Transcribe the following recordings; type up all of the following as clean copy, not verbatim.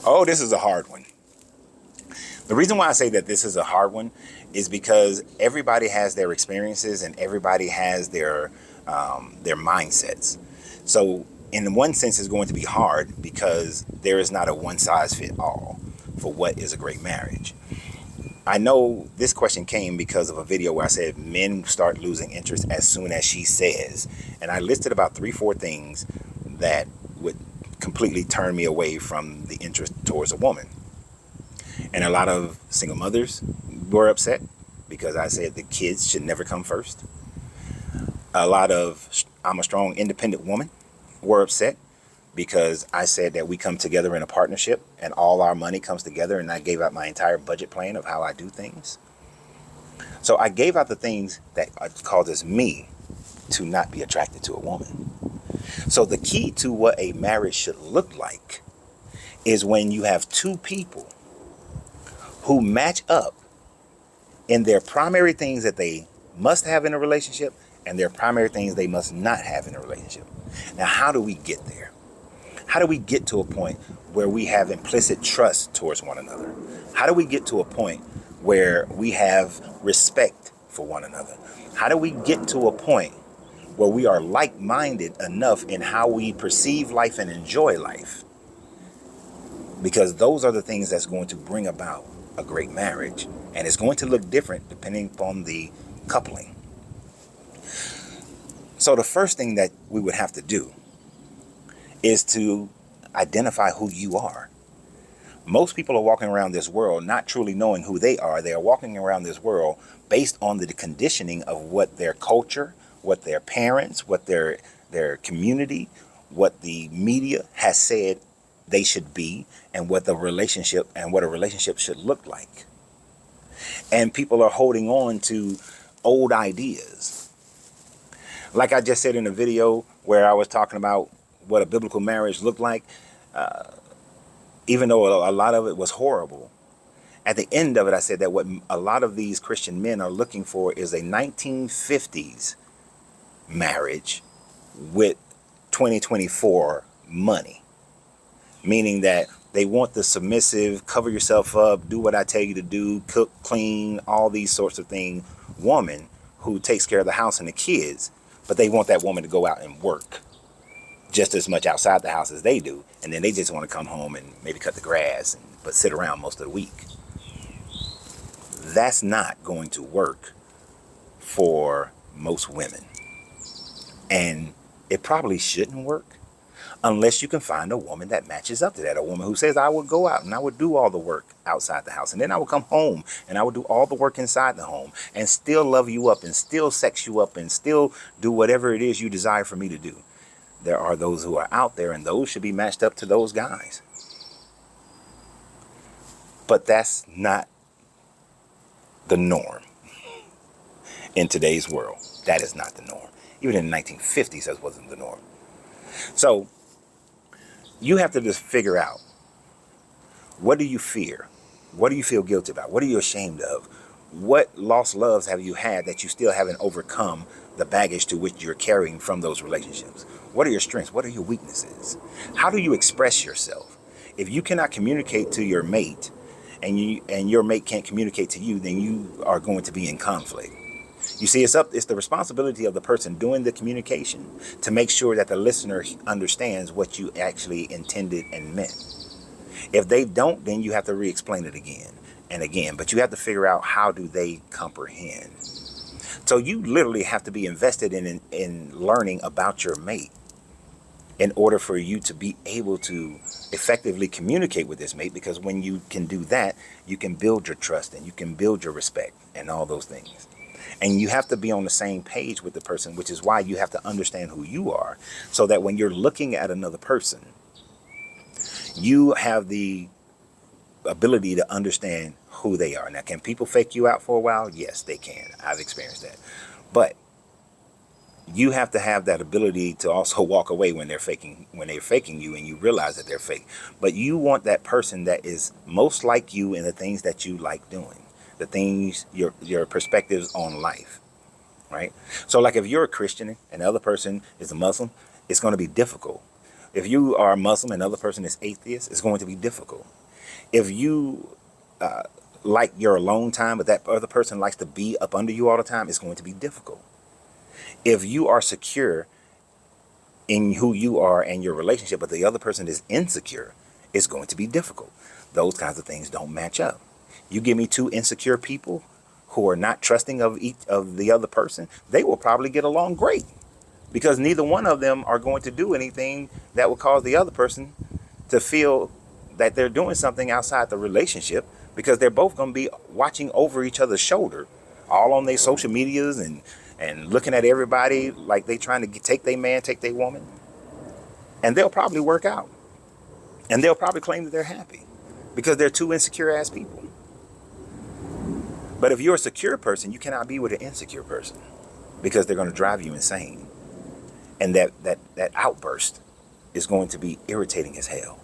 Oh, this is a hard one. The reason why I say that this is a hard one is because everybody has their experiences and everybody has their mindsets. So in one sense, it's going to be hard because there is not a one size fit all for what is a great marriage. I know this question came because of a video where I said men start losing interest as soon as she says, and I listed about 3, 4 things that would completely turn me away from the interest towards a woman. And a lot of single mothers were upset because I said the kids should never come first. A lot of I'm a strong independent woman were upset because I said that we come together in a partnership and all our money comes together, and I gave out my entire budget plan of how I do things. So I gave out the things that causes me to not be attracted to a woman. So the key to what a marriage should look like is when you have two people who match up in their primary things that they must have in a relationship and their primary things they must not have in a relationship. Now, how do we get there? How do we get to a point where we have implicit trust towards one another? How do we get to a point where we have respect for one another? How do we get to a point where we are like-minded enough in how we perceive life and enjoy life? Because those are the things that's going to bring about a great marriage. And it's going to look different depending upon the coupling. So the first thing that we would have to do is to identify who you are. Most people are walking around this world not truly knowing who they are. They are walking around this world based on the conditioning of what their culture, what their parents, what their community, what the media has said they should be, and what a relationship should look like. And people are holding on to old ideas. Like I just said in a video where I was talking about what a biblical marriage looked like, even though a lot of it was horrible, at the end of it, I said that what a lot of these Christian men are looking for is a 1950s marriage with 2024 money. Meaning that they want the submissive, cover yourself up, do what I tell you to do, cook, clean, all these sorts of things, woman who takes care of the house and the kids, but they want that woman to go out and work just as much outside the house as they do, and then they just want to come home and maybe cut the grass, but sit around most of the week. That's not going to work for most women. And it probably shouldn't work unless you can find a woman that matches up to that. A woman who says, I would go out and I would do all the work outside the house, and then I would come home and I would do all the work inside the home and still love you up and still sex you up and still do whatever it is you desire for me to do. There are those who are out there, and those should be matched up to those guys. But that's not the norm in today's world. That is not the norm. Even in the 1950s, that wasn't the norm. So you have to just figure out, what do you fear? What do you feel guilty about? What are you ashamed of? What lost loves have you had that you still haven't overcome the baggage to which you're carrying from those relationships? What are your strengths? What are your weaknesses? How do you express yourself? If you cannot communicate to your mate and your mate can't communicate to you, then you are going to be in conflict. You see, it's the responsibility of the person doing the communication to make sure that the listener understands what you actually intended and meant. If they don't, then you have to re-explain it again and again, but you have to figure out, how do they comprehend? So you literally have to be invested in learning about your mate in order for you to be able to effectively communicate with this mate, because when you can do that, you can build your trust and you can build your respect and all those things. And you have to be on the same page with the person, which is why you have to understand who you are, so that when you're looking at another person, you have the ability to understand who they are. Now, can people fake you out for a while? Yes, they can. I've experienced that. But you have to have that ability to also walk away when they're faking you and you realize that they're fake. But you want that person that is most like you in the things that you like doing, the things, your perspectives on life, right? So like if you're a Christian and the other person is a Muslim, it's going to be difficult. If you are Muslim and another person is atheist, it's going to be difficult. If you like your alone time, but that other person likes to be up under you all the time, it's going to be difficult. If you are secure in who you are and your relationship, but the other person is insecure, it's going to be difficult. Those kinds of things don't match up. You give me two insecure people who are not trusting of each of the other person, they will probably get along great, because neither one of them are going to do anything that will cause the other person to feel that they're doing something outside the relationship, because they're both going to be watching over each other's shoulder, all on their social medias and looking at everybody like they trying to take their man, take their woman. And they'll probably work out. And they'll probably claim that they're happy because they're two insecure ass people. But if you're a secure person, you cannot be with an insecure person, because they're going to drive you insane. And that outburst is going to be irritating as hell.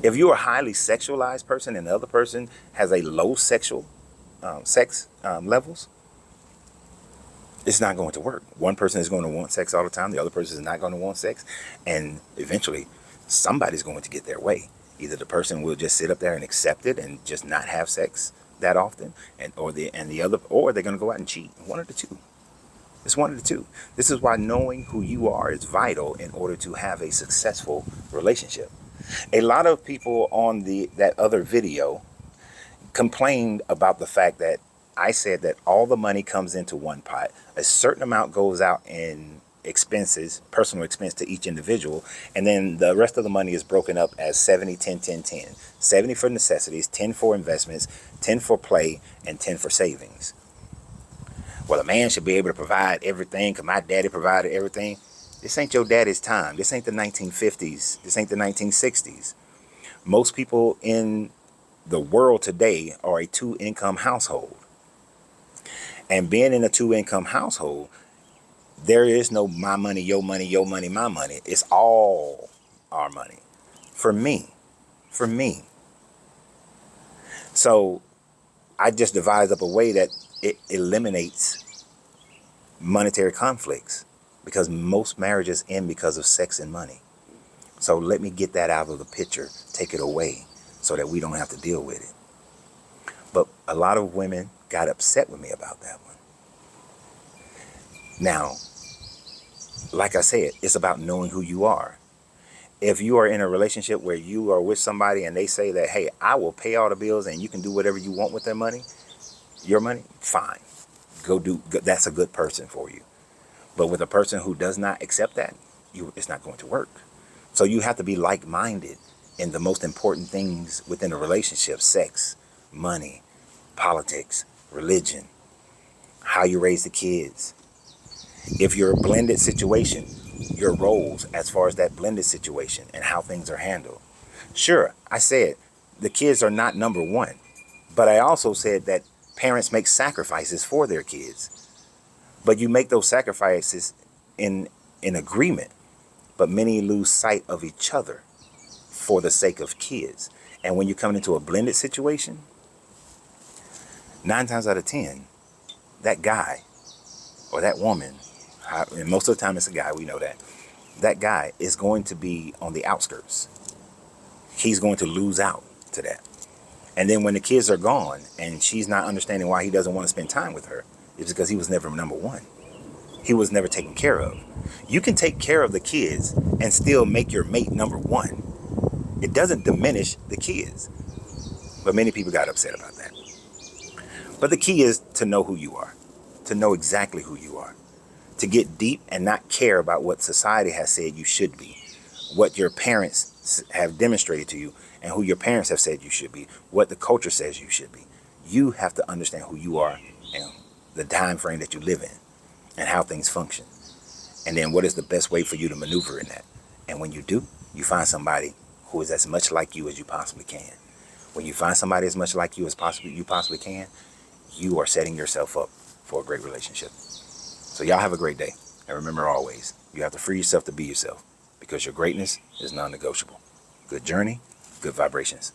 If you're a highly sexualized person and the other person has a low sexual sex levels, it's not going to work. One person is going to want sex all the time. The other person is not going to want sex. And eventually somebody's going to get their way. Either the person will just sit up there and accept it and just not have sex that often, or they're going to go out and cheat. One of the two. It's one of the two. This is why knowing who you are is vital in order to have a successful relationship. A lot of people on that other video complained about the fact that I said that all the money comes into one pot. A certain amount goes out in expenses, personal expense to each individual, and then the rest of the money is broken up as 70, 10, 10, 10. 70 for necessities, 10 for investments, 10 for play, and 10 for savings. Well, a man should be able to provide everything because my daddy provided everything. This ain't your daddy's time. This ain't the 1950s. This ain't the 1960s. Most people in the world today are a two-income household. And being in a two-income household, there is no my money, your money, your money, my money. It's all our money. For me. So I just devised up a way that it eliminates monetary conflicts, because most marriages end because of sex and money. So let me get that out of the picture, take it away so that we don't have to deal with it. But a lot of women got upset with me about that one. Now, like I said, it's about knowing who you are. If you are in a relationship where you are with somebody and they say that, hey, I will pay all the bills and you can do whatever you want with their money, your money, fine. That's a good person for you. But with a person who does not accept that, it's not going to work. So you have to be like-minded in the most important things within a relationship: sex, money, politics, religion, how you raise the kids. If you're a blended situation, your roles as far as that blended situation and how things are handled. Sure, I said the kids are not number one, but I also said that parents make sacrifices for their kids. But you make those sacrifices in agreement, but many lose sight of each other for the sake of kids. And when you come into a blended situation, 9 times out of 10, that guy or that woman, and most of the time it's a guy, we know that guy is going to be on the outskirts. He's going to lose out to that. And then when the kids are gone and she's not understanding why he doesn't want to spend time with her, it's because he was never number one. He was never taken care of. You can take care of the kids and still make your mate number one. It doesn't diminish the kids. But many people got upset about that. But the key is to know who you are, to know exactly who you are, to get deep and not care about what society has said you should be, what your parents have demonstrated to you, and who your parents have said you should be, what the culture says you should be. You have to understand who you are and the time frame that you live in and how things function. And then what is the best way for you to maneuver in that? And when you do, you find somebody who is as much like you as you possibly can. When you find somebody as much like you as you possibly can, you are setting yourself up for a great relationship. So y'all have a great day. And remember always, you have to free yourself to be yourself, because your greatness is non-negotiable. Good journey, good vibrations.